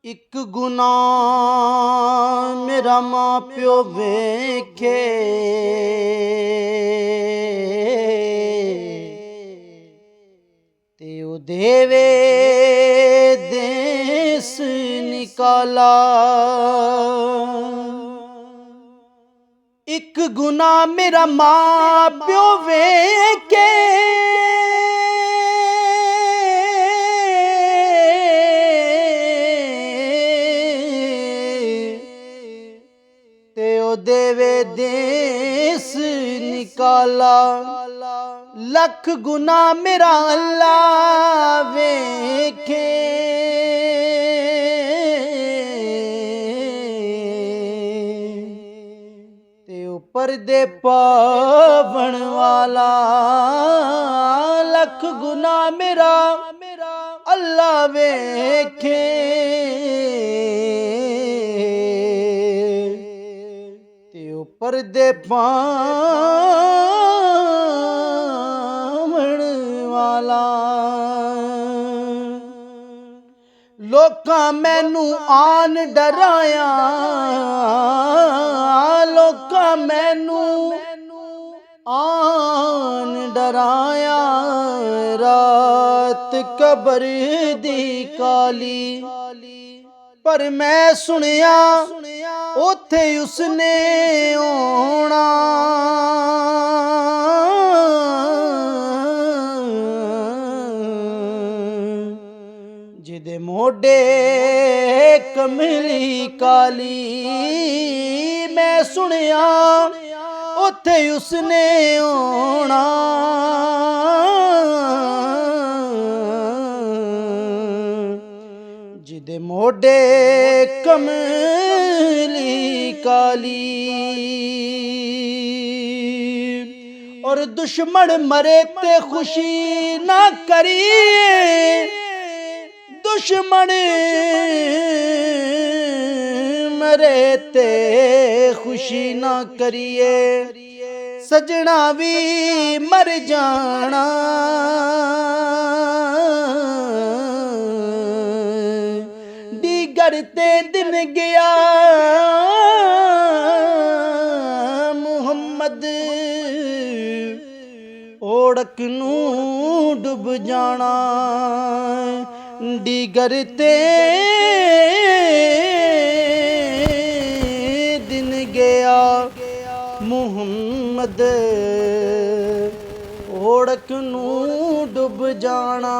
ਇੱਕ ਗੁਨਾਹ ਮੇਰਾ ਮਾਂ ਪਿਓ ਵੇਖੇ ਤੇ ਉਹ ਦੇਵੇ ਦੇਸ ਨਿਕਾਲਾ। ਇੱਕ ਗੁਨਾਹ ਮੇਰਾ ਮਾਂ ਪਿਓ ਵੇਖੇ ਤੇ ਉਹ ਦੇਵੇ ਦੇਸ ਨਿਕਾਲਾ। ਲੱਖ ਗੁਨਾਹ ਮੇਰਾ ਅੱਲਾ ਵੇਖੇ ਤੇ ਉਹ ਪਰਦੇ ਪਾਵਣ ਵਾਲਾ। ਲੱਖ ਗੁਨਾਹ ਮੇਰਾ ਅੱਲਾ ਵੇਖੇ ਤੇ ਉਹ ਪਰਦੇ ਪਾਵਣ ਵਾਲਾ। ਲੋਕਾਂ ਮੈਨੂੰ ਆਨ ਡਰਾਇਆ, ਲੋਕਾਂ ਮੈਨੂੰ ਆਨ ਡਰਾਇਆ। ਰਾਤ ਕਬਰ ਦੀ ਕਾਲੀ ਪਰ ਮੈਂ ਸੁਣਿਆ ਉੱਥੇ ਉਸਨੇ ਆਉਣਾ। ਜਿਹਦੇ ਮੋਢੇ ਕਮਲੀ ਕਾਲੀ ਮੈਂ ਸੁਣਿਆ ਉੱਥੇ ਉਸਨੇ ਆਉਣਾ। ਜਿਹਦੇ ਮੋਢੇ ਕਮਲੀ ਕਾਲੀ ਔਰ ਦੁਸ਼ਮਣ ਮਰੇ ਤੇ ਖੁਸ਼ੀ ਨਾ ਕਰੀਏ। ਦੁਸ਼ਮਣ ਮਰੇ ਤੇ ਖੁਸ਼ੀ ਨਾ ਕਰੀਏ। ਸਜਣਾ ਵੀ ਮਰ ਜਾਣਾ ਡੀਗਰ ਤੇ ਦਿਨ ਗਿਆ। ਮੁਹੰਮਦ ਓੜਕ ਨੂੰ ਡੁੱਬ ਜਾਣਾ। ਡੀਗਰ ਤੇ ਦਿਨ ਗਿਆ। ਮੁਹੰਮਦ ਓੜਕ ਨੂੰ ਡੁੱਬ ਜਾਣਾ।